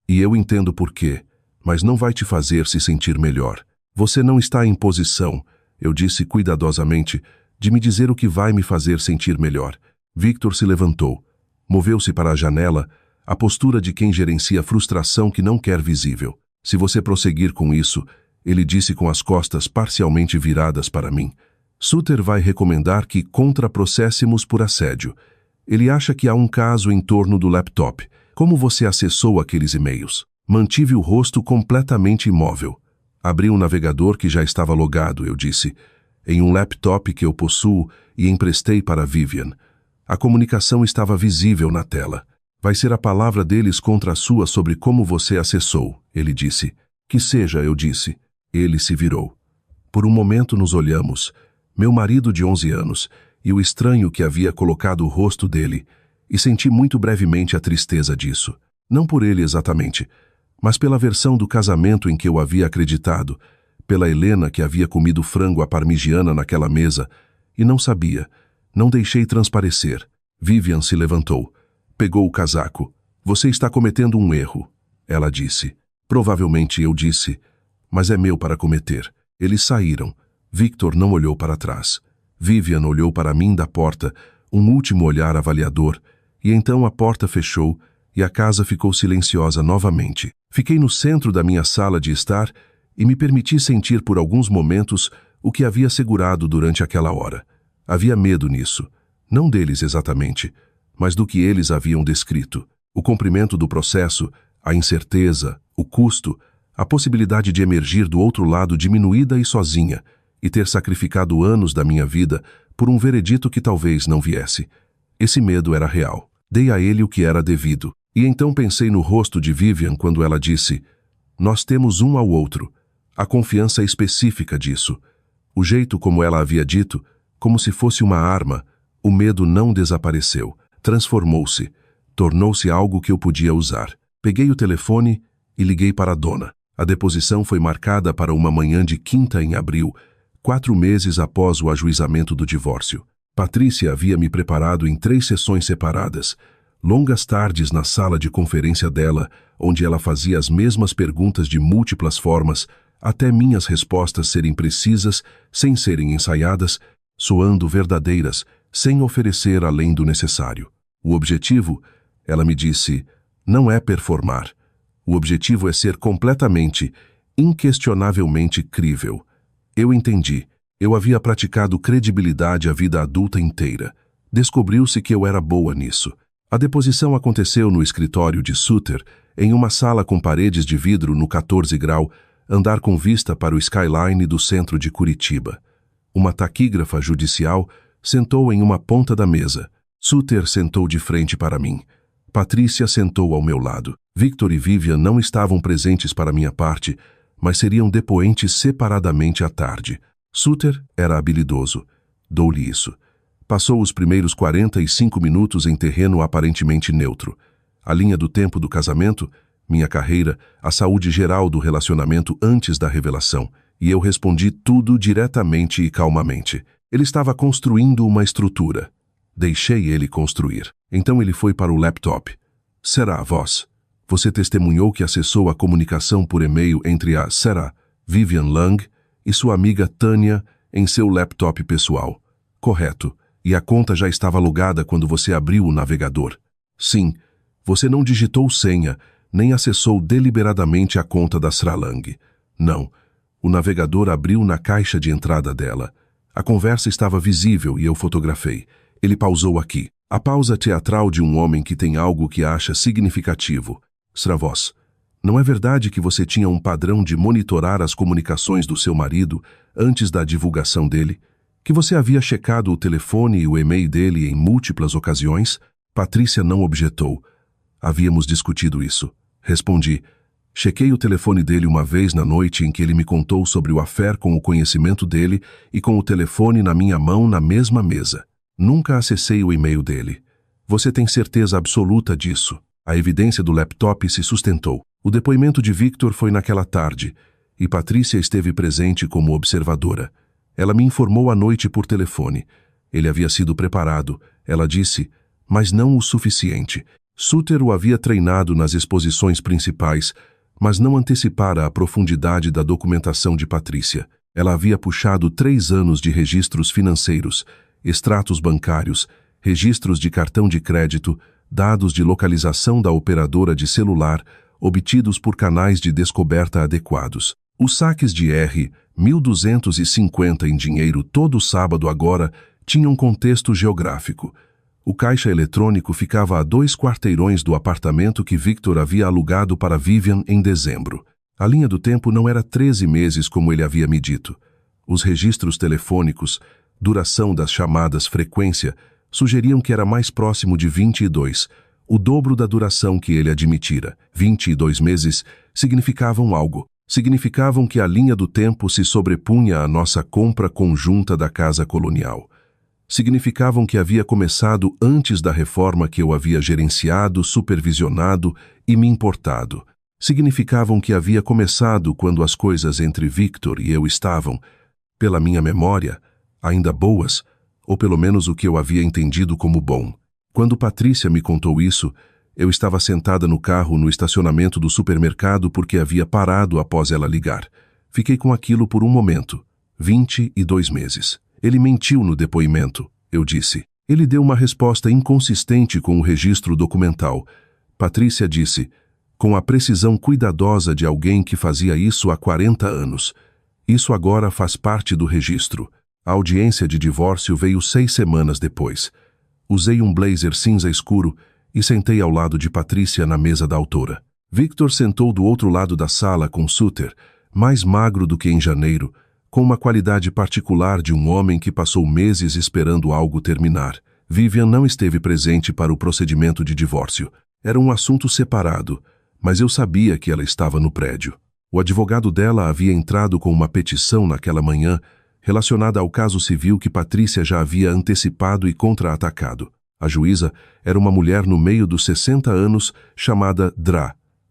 E eu entendo por quê, mas não vai te fazer se sentir melhor. Você não está em posição, eu disse cuidadosamente, de me dizer o que vai me fazer sentir melhor. Victor se levantou. Moveu-se para a janela, a postura de quem gerencia frustração que não quer visível. Se você prosseguir com isso, ele disse com as costas parcialmente viradas para mim, Suter vai recomendar que contraprocessemos por assédio. Ele acha que há um caso em torno do laptop. Como você acessou aqueles e-mails? Mantive o rosto completamente imóvel. Abri um navegador que já estava logado, eu disse, em um laptop que eu possuo e emprestei para Vivian. A comunicação estava visível na tela. Vai ser a palavra deles contra a sua sobre como você acessou, ele disse. Que seja, eu disse. Ele se virou. Por um momento nos olhamos, meu marido de 11 anos e o estranho que havia colocado o rosto dele, e senti muito brevemente a tristeza disso. Não por ele exatamente, mas pela versão do casamento em que eu havia acreditado, pela Helena que havia comido frango à parmigiana naquela mesa, e não sabia, não deixei transparecer. Vivian se levantou, pegou o casaco. Você está cometendo um erro, ela disse. Provavelmente eu disse, mas é meu para cometer. Eles saíram. Victor não olhou para trás. Vivian olhou para mim da porta, um último olhar avaliador, e então a porta fechou e a casa ficou silenciosa novamente. Fiquei no centro da minha sala de estar e me permiti sentir por alguns momentos o que havia segurado durante aquela hora. Havia medo nisso, não deles exatamente, mas do que eles haviam descrito. O comprimento do processo, a incerteza, o custo, A possibilidade de emergir do outro lado diminuída e sozinha, e ter sacrificado anos da minha vida por um veredito que talvez não viesse. Esse medo era real. Dei a ele o que era devido. E então pensei no rosto de Vivian quando ela disse: "Nós temos um ao outro." A confiança específica disso. O jeito como ela havia dito, como se fosse uma arma, o medo não desapareceu. Transformou-se. Tornou-se algo que eu podia usar. Peguei o telefone e liguei para a dona. A deposição foi marcada para uma manhã de quinta em abril, 4 meses após o ajuizamento do divórcio. Patrícia havia me preparado em 3 sessões separadas, longas tardes na sala de conferência dela, onde ela fazia as mesmas perguntas de múltiplas formas, até minhas respostas serem precisas, sem serem ensaiadas, soando verdadeiras, sem oferecer além do necessário. O objetivo, ela me disse, não é performar. O objetivo é ser completamente, inquestionavelmente crível. Eu entendi. Eu havia praticado credibilidade a vida adulta inteira. Descobriu-se que eu era boa nisso. A deposição aconteceu no escritório de Suter, em uma sala com paredes de vidro no 14 grau, andar com vista para o skyline do centro de Curitiba. Uma taquígrafa judicial sentou em uma ponta da mesa. Suter sentou de frente para mim. Patrícia sentou ao meu lado. Victor e Vivian não estavam presentes para minha parte, mas seriam depoentes separadamente à tarde. Suter era habilidoso. Dou-lhe isso. Passou os primeiros 45 minutos em terreno aparentemente neutro. A linha do tempo do casamento, minha carreira, a saúde geral do relacionamento antes da revelação. E eu respondi tudo diretamente e calmamente. Ele estava construindo uma estrutura. Deixei ele construir. Então ele foi para o laptop. Será, voz? Você testemunhou que acessou a comunicação por e-mail entre a Vivian Lang e sua amiga Tânia em seu laptop pessoal. Correto. E a conta já estava logada quando você abriu o navegador. Sim. Você não digitou senha, nem acessou deliberadamente a conta da Lang. Não. O navegador abriu na caixa de entrada dela. A conversa estava visível e eu fotografei. Ele pausou aqui. A pausa teatral de um homem que tem algo que acha significativo. Sravos, não é verdade que você tinha um padrão de monitorar as comunicações do seu marido antes da divulgação dele? Que você havia checado o telefone e o e-mail dele em múltiplas ocasiões? Patrícia não objetou. Havíamos discutido isso. Respondi. Chequei o telefone dele uma vez na noite em que ele me contou sobre o affair com o conhecimento dele e com o telefone na minha mão na mesma mesa. Nunca acessei o e-mail dele. Você tem certeza absoluta disso? A evidência do laptop se sustentou. O depoimento de Victor foi naquela tarde, e Patrícia esteve presente como observadora. Ela me informou à noite por telefone. Ele havia sido preparado, ela disse, mas não o suficiente. Suter o havia treinado nas exposições principais, mas não antecipara a profundidade da documentação de Patrícia. Ela havia puxado 3 anos de registros financeiros, extratos bancários, registros de cartão de crédito, dados de localização da operadora de celular, obtidos por canais de descoberta adequados. Os saques de R$1.250 em dinheiro todo sábado agora tinham contexto geográfico. O caixa eletrônico ficava a 2 quarteirões do apartamento que Victor havia alugado para Vivian em dezembro. A linha do tempo não era 13 meses como ele havia me dito. Os registros telefônicos, duração das chamadas, frequência, sugeriam que era mais próximo de 22, o dobro da duração que ele admitira. 22 meses significavam algo. Significavam que a linha do tempo se sobrepunha à nossa compra conjunta da casa colonial. Significavam que havia começado antes da reforma que eu havia gerenciado, supervisionado e me importado. Significavam que havia começado quando as coisas entre Victor e eu estavam, pela minha memória, ainda boas, ou pelo menos o que eu havia entendido como bom. Quando Patrícia me contou isso, eu estava sentada no carro no estacionamento do supermercado porque havia parado após ela ligar. Fiquei com aquilo por um momento. 22 meses. Ele mentiu no depoimento, eu disse. Ele deu uma resposta inconsistente com o registro documental. Patrícia disse, com a precisão cuidadosa de alguém que fazia isso há 40 anos. Isso agora faz parte do registro. A audiência de divórcio veio 6 semanas depois. Usei um blazer cinza escuro e sentei ao lado de Patrícia na mesa da autora. Victor sentou do outro lado da sala com Suter, mais magro do que em janeiro, com uma qualidade particular de um homem que passou meses esperando algo terminar. Vivian não esteve presente para o procedimento de divórcio. Era um assunto separado, mas eu sabia que ela estava no prédio. O advogado dela havia entrado com uma petição naquela manhã relacionada ao caso civil que Patrícia já havia antecipado e contra-atacado. A juíza era uma mulher no meio dos 60 anos chamada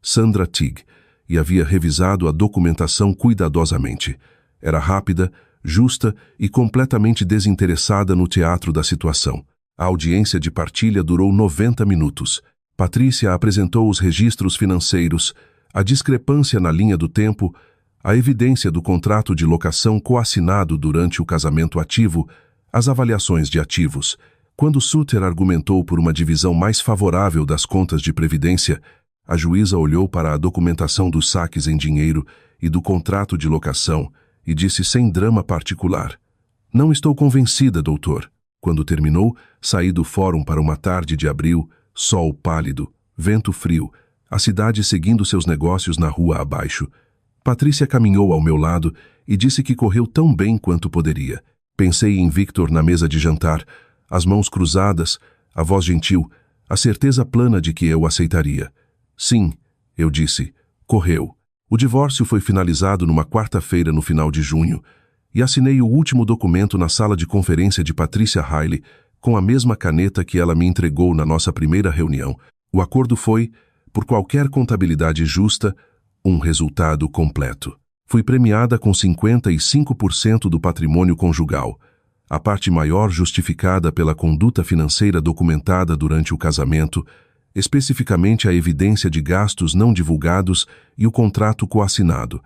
Sandra Tigg, e havia revisado a documentação cuidadosamente. Era rápida, justa e completamente desinteressada no teatro da situação. A audiência de partilha durou 90 minutos. Patrícia apresentou os registros financeiros, a discrepância na linha do tempo, a evidência do contrato de locação coassinado durante o casamento ativo, as avaliações de ativos. Quando Suter argumentou por uma divisão mais favorável das contas de previdência, a juíza olhou para a documentação dos saques em dinheiro e do contrato de locação e disse sem drama particular: "Não estou convencida, doutor." Quando terminou, saí do fórum para uma tarde de abril, sol pálido, vento frio, a cidade seguindo seus negócios na rua abaixo. Patrícia caminhou ao meu lado e disse que correu tão bem quanto poderia. Pensei em Victor na mesa de jantar, as mãos cruzadas, a voz gentil, a certeza plana de que eu aceitaria. "Sim", eu disse, "correu." O divórcio foi finalizado numa quarta-feira no final de junho, e assinei o último documento na sala de conferência de Patrícia Riley, com a mesma caneta que ela me entregou na nossa primeira reunião. O acordo foi, por qualquer contabilidade justa, um resultado completo. Fui premiada com 55% do patrimônio conjugal, a parte maior justificada pela conduta financeira documentada durante o casamento, especificamente a evidência de gastos não divulgados e o contrato coassinado.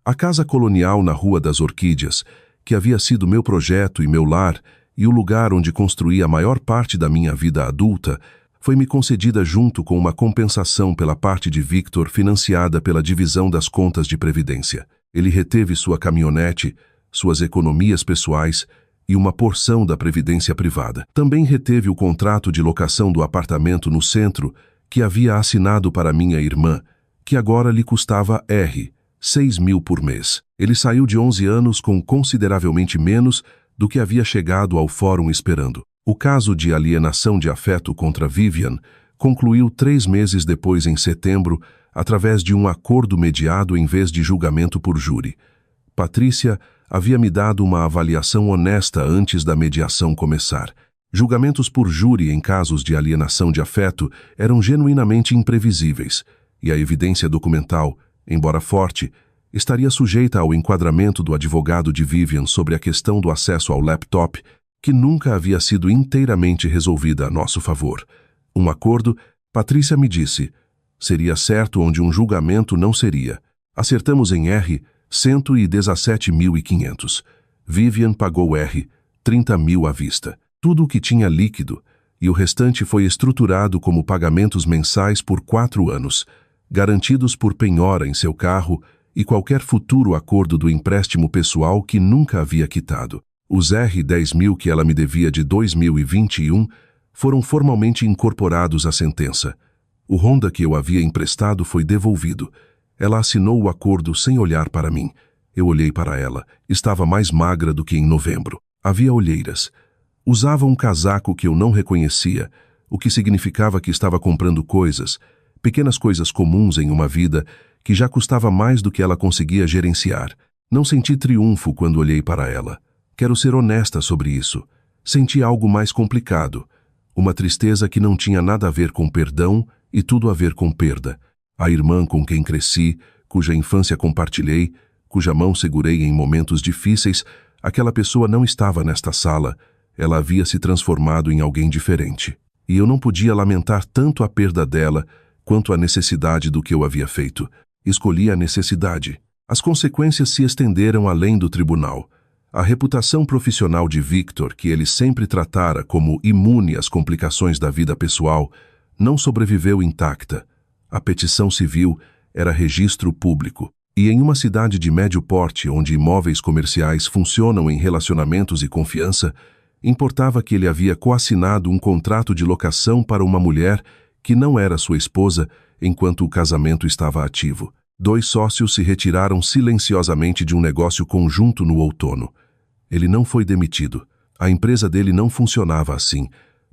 A casa colonial na Rua das Orquídeas, que havia sido meu projeto e meu lar, e o lugar onde construí a maior parte da minha vida adulta, foi-me concedida junto com uma compensação pela parte de Victor financiada pela divisão das contas de previdência. Ele reteve sua caminhonete, suas economias pessoais e uma porção da previdência privada. Também reteve o contrato de locação do apartamento no centro que havia assinado para minha irmã, que agora lhe custava 6.000 por mês. Ele saiu de 11 anos com consideravelmente menos do que havia chegado ao fórum esperando. O caso de alienação de afeto contra Vivian concluiu 3 meses depois, em setembro, através de um acordo mediado em vez de julgamento por júri. Patrícia havia me dado uma avaliação honesta antes da mediação começar. Julgamentos por júri em casos de alienação de afeto eram genuinamente imprevisíveis, e a evidência documental, embora forte, estaria sujeita ao enquadramento do advogado de Vivian sobre a questão do acesso ao laptop, que nunca havia sido inteiramente resolvida a nosso favor. Um acordo, Patrícia me disse, seria certo onde um julgamento não seria. Acertamos em 117.500. Vivian pagou 30.000 à vista. Tudo o que tinha líquido, e o restante foi estruturado como pagamentos mensais por 4 anos, garantidos por penhora em seu carro e qualquer futuro acordo do empréstimo pessoal que nunca havia quitado. Os 10.000 que ela me devia de 2021 foram formalmente incorporados à sentença. O Honda que eu havia emprestado foi devolvido. Ela assinou o acordo sem olhar para mim. Eu olhei para ela. Estava mais magra do que em novembro. Havia olheiras. Usava um casaco que eu não reconhecia, o que significava que estava comprando coisas, pequenas coisas comuns em uma vida que já custava mais do que ela conseguia gerenciar. Não senti triunfo quando olhei para ela. Quero ser honesta sobre isso. Senti algo mais complicado. Uma tristeza que não tinha nada a ver com perdão e tudo a ver com perda. A irmã com quem cresci, cuja infância compartilhei, cuja mão segurei em momentos difíceis, aquela pessoa não estava nesta sala. Ela havia se transformado em alguém diferente. E eu não podia lamentar tanto a perda dela quanto a necessidade do que eu havia feito. Escolhi a necessidade. As consequências se estenderam além do tribunal. A reputação profissional de Victor, que ele sempre tratara como imune às complicações da vida pessoal, não sobreviveu intacta. A petição civil era registro público. E em uma cidade de médio porte, onde imóveis comerciais funcionam em relacionamentos e confiança, importava que ele havia coassinado um contrato de locação para uma mulher que não era sua esposa enquanto o casamento estava ativo. 2 sócios se retiraram silenciosamente de um negócio conjunto no outono. Ele não foi demitido. A empresa dele não funcionava assim,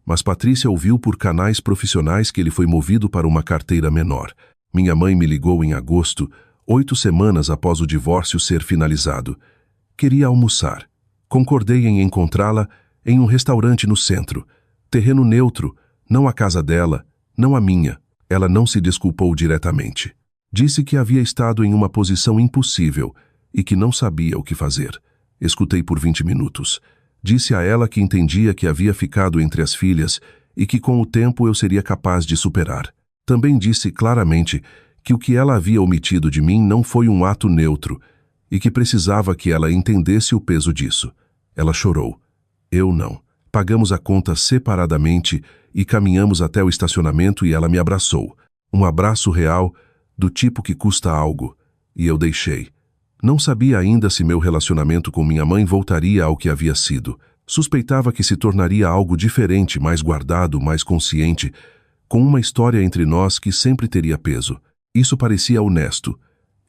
mas Patrícia ouviu por canais profissionais que ele foi movido para uma carteira menor. Minha mãe me ligou em agosto, 8 semanas após o divórcio ser finalizado. Queria almoçar. Concordei em encontrá-la em um restaurante no centro. Terreno neutro, não a casa dela, não a minha. Ela não se desculpou diretamente. Disse que havia estado em uma posição impossível e que não sabia o que fazer. Escutei por 20 minutos. Disse a ela que entendia que havia ficado entre as filhas e que com o tempo eu seria capaz de superar. Também disse claramente que o que ela havia omitido de mim não foi um ato neutro e que precisava que ela entendesse o peso disso. Ela chorou. Eu não. Pagamos a conta separadamente e caminhamos até o estacionamento e ela me abraçou. Um abraço real, do tipo que custa algo, e eu deixei. Não sabia ainda se meu relacionamento com minha mãe voltaria ao que havia sido. Suspeitava que se tornaria algo diferente, mais guardado, mais consciente, com uma história entre nós que sempre teria peso. Isso parecia honesto.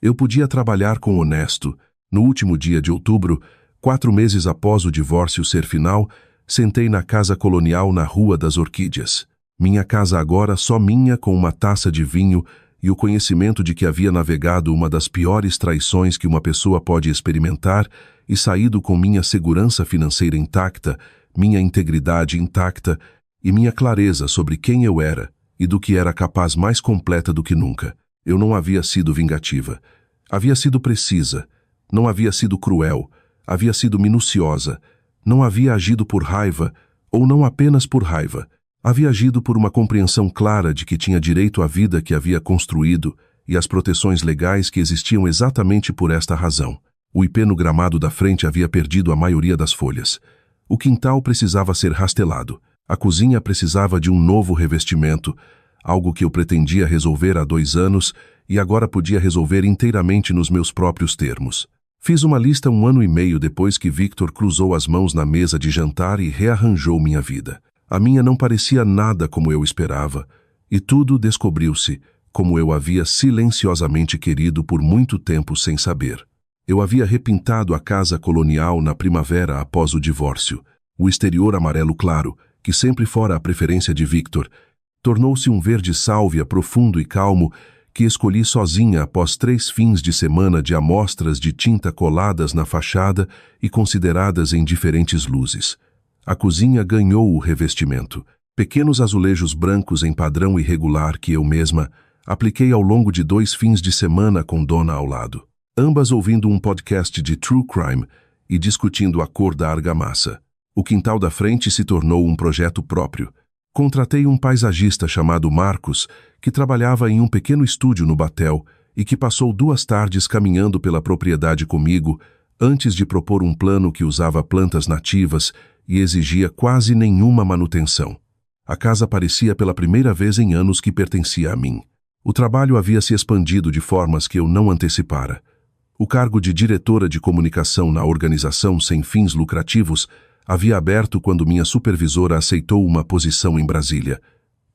Eu podia trabalhar com honesto. No último dia de outubro, 4 meses após o divórcio ser final, sentei na casa colonial na Rua das Orquídeas. Minha casa agora só minha, com uma taça de vinho e o conhecimento de que havia navegado uma das piores traições que uma pessoa pode experimentar e saído com minha segurança financeira intacta, minha integridade intacta e minha clareza sobre quem eu era e do que era capaz mais completa do que nunca. Eu não havia sido vingativa. Havia sido precisa. Não havia sido cruel. Havia sido minuciosa. Não havia agido por raiva, ou não apenas por raiva. Havia agido por uma compreensão clara de que tinha direito à vida que havia construído e às proteções legais que existiam exatamente por esta razão. O ipê no gramado da frente havia perdido a maioria das folhas. O quintal precisava ser rastelado. A cozinha precisava de um novo revestimento, algo que eu pretendia resolver há 2 anos e agora podia resolver inteiramente nos meus próprios termos. Fiz uma lista 1 ano e meio depois que Victor cruzou as mãos na mesa de jantar e rearranjou minha vida. A minha não parecia nada como eu esperava, e tudo descobriu-se, como eu havia silenciosamente querido por muito tempo sem saber. Eu havia repintado a casa colonial na primavera após o divórcio. O exterior amarelo claro, que sempre fora a preferência de Victor, tornou-se um verde sálvia profundo e calmo que escolhi sozinha após 3 fins de semana de amostras de tinta coladas na fachada e consideradas em diferentes luzes. A cozinha ganhou o revestimento. Pequenos azulejos brancos em padrão irregular que eu mesma apliquei ao longo de 2 fins de semana com Dona ao lado. Ambas ouvindo um podcast de True Crime e discutindo a cor da argamassa. O quintal da frente se tornou um projeto próprio. Contratei um paisagista chamado Marcos, que trabalhava em um pequeno estúdio no Batel e que passou 2 tardes caminhando pela propriedade comigo antes de propor um plano que usava plantas nativas e exigia quase nenhuma manutenção. A casa parecia pela primeira vez em anos que pertencia a mim. O trabalho havia se expandido de formas que eu não antecipara. O cargo de diretora de comunicação na organização sem fins lucrativos havia aberto quando minha supervisora aceitou uma posição em Brasília.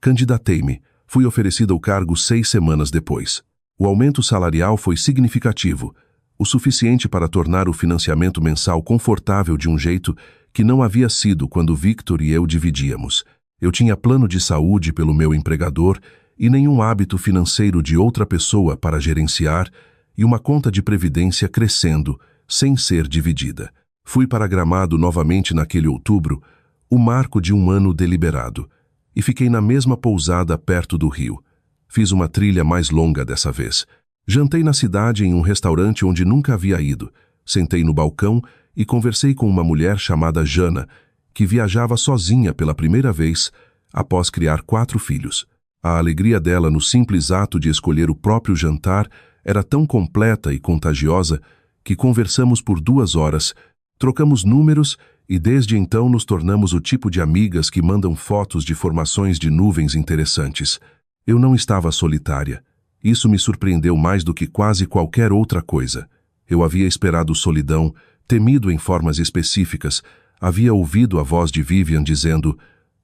Candidatei-me. Fui oferecida o cargo 6 semanas depois. O aumento salarial foi significativo, o suficiente para tornar o financiamento mensal confortável de um jeito que não havia sido quando Victor e eu dividíamos. Eu tinha plano de saúde pelo meu empregador e nenhum hábito financeiro de outra pessoa para gerenciar e uma conta de previdência crescendo, sem ser dividida. Fui para Gramado novamente naquele outubro, o marco de 1 ano deliberado, e fiquei na mesma pousada perto do rio. Fiz uma trilha mais longa dessa vez. Jantei na cidade em um restaurante onde nunca havia ido. Sentei no balcão e conversei com uma mulher chamada Jana, que viajava sozinha pela primeira vez após criar 4 filhos. A alegria dela no simples ato de escolher o próprio jantar era tão completa e contagiosa que conversamos por 2 horas, trocamos números e desde então nos tornamos o tipo de amigas que mandam fotos de formações de nuvens interessantes. Eu não estava solitária. Isso me surpreendeu mais do que quase qualquer outra coisa. Eu havia esperado solidão, temido em formas específicas, havia ouvido a voz de Vivian dizendo: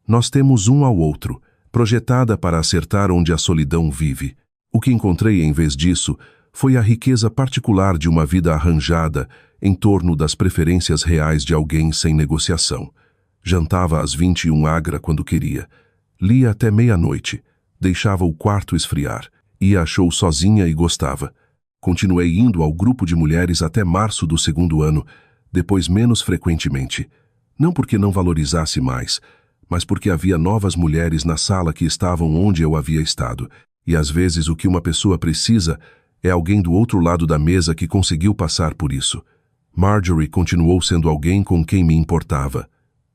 "Nós temos um ao outro", projetada para acertar onde a solidão vive. O que encontrei em vez disso foi a riqueza particular de uma vida arranjada em torno das preferências reais de alguém sem negociação. Jantava às 21 agra quando queria. Lia até meia-noite. Deixava o quarto esfriar. Ia a show sozinha e gostava. Continuei indo ao grupo de mulheres até março do segundo ano, depois menos frequentemente. Não porque não valorizasse mais, mas porque havia novas mulheres na sala que estavam onde eu havia estado. E às vezes o que uma pessoa precisa é alguém do outro lado da mesa que conseguiu passar por isso. Marjorie continuou sendo alguém com quem me importava.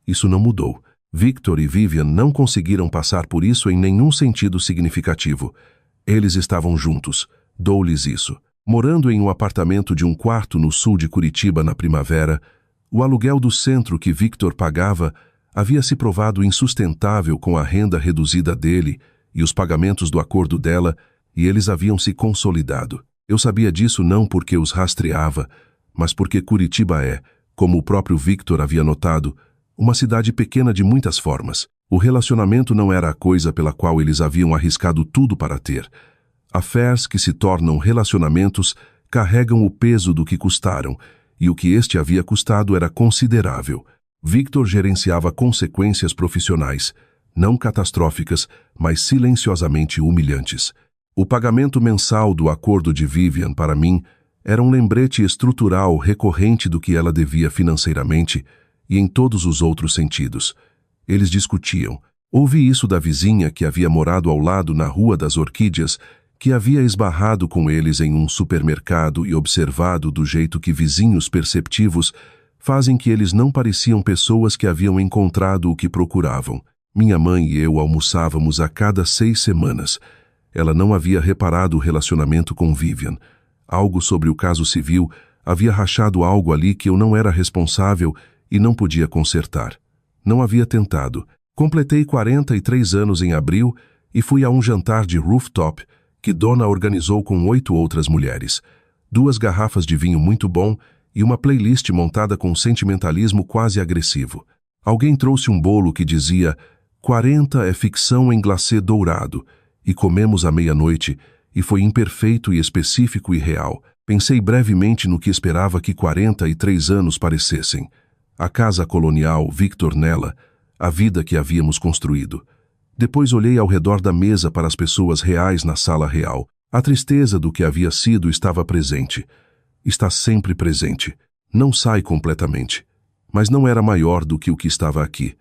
Isso não mudou. Victor e Vivian não conseguiram passar por isso em nenhum sentido significativo. Eles estavam juntos. Dou-lhes isso. Morando em um apartamento de um quarto no sul de Curitiba na primavera, o aluguel do centro que Victor pagava havia se provado insustentável com a renda reduzida dele e os pagamentos do acordo dela, e eles haviam se consolidado. Eu sabia disso não porque os rastreava, mas porque Curitiba é, como o próprio Victor havia notado, uma cidade pequena de muitas formas. O relacionamento não era a coisa pela qual eles haviam arriscado tudo para ter. Affairs que se tornam relacionamentos carregam o peso do que custaram, e o que este havia custado era considerável. Victor gerenciava consequências profissionais, não catastróficas, mas silenciosamente humilhantes. O pagamento mensal do acordo de Vivian, para mim, era um lembrete estrutural recorrente do que ela devia financeiramente e em todos os outros sentidos. Eles discutiam. Ouvi isso da vizinha que havia morado ao lado na Rua das Orquídeas, que havia esbarrado com eles em um supermercado e observado do jeito que vizinhos perceptivos fazem que eles não pareciam pessoas que haviam encontrado o que procuravam. Minha mãe e eu almoçávamos a cada 6 semanas. Ela não havia reparado o relacionamento com Vivian. Algo sobre o caso civil havia rachado algo ali que eu não era responsável e não podia consertar. Não havia tentado. Completei 43 anos em abril e fui a um jantar de rooftop que Donna organizou com 8 outras mulheres. 2 garrafas de vinho muito bom e uma playlist montada com sentimentalismo quase agressivo. Alguém trouxe um bolo que dizia 40 é ficção em glacê dourado, e comemos à meia-noite, e foi imperfeito e específico e real. Pensei brevemente no que esperava que 43 anos parecessem. A casa colonial, Victor nela, a vida que havíamos construído. Depois olhei ao redor da mesa para as pessoas reais na sala real. A tristeza do que havia sido estava presente. Está sempre presente. Não sai completamente. Mas não era maior do que o que estava aqui.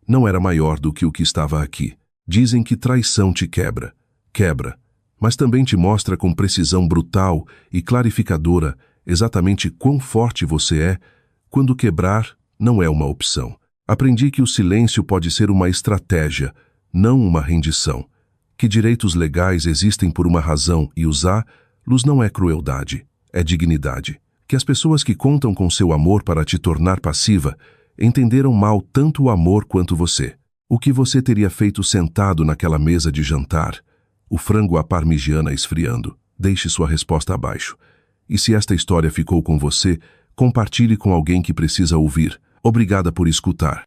Não era maior do que o que estava aqui. Dizem que traição te quebra. Quebra. Mas também te mostra com precisão brutal e clarificadora exatamente quão forte você é, quando quebrar não é uma opção. Aprendi que o silêncio pode ser uma estratégia, não uma rendição. Que direitos legais existem por uma razão e usá-los não é crueldade, é dignidade. Que as pessoas que contam com seu amor para te tornar passiva entenderam mal tanto o amor quanto você. O que você teria feito sentado naquela mesa de jantar? O frango à parmigiana esfriando. Deixe sua resposta abaixo. E se esta história ficou com você, compartilhe com alguém que precisa ouvir. Obrigada por escutar.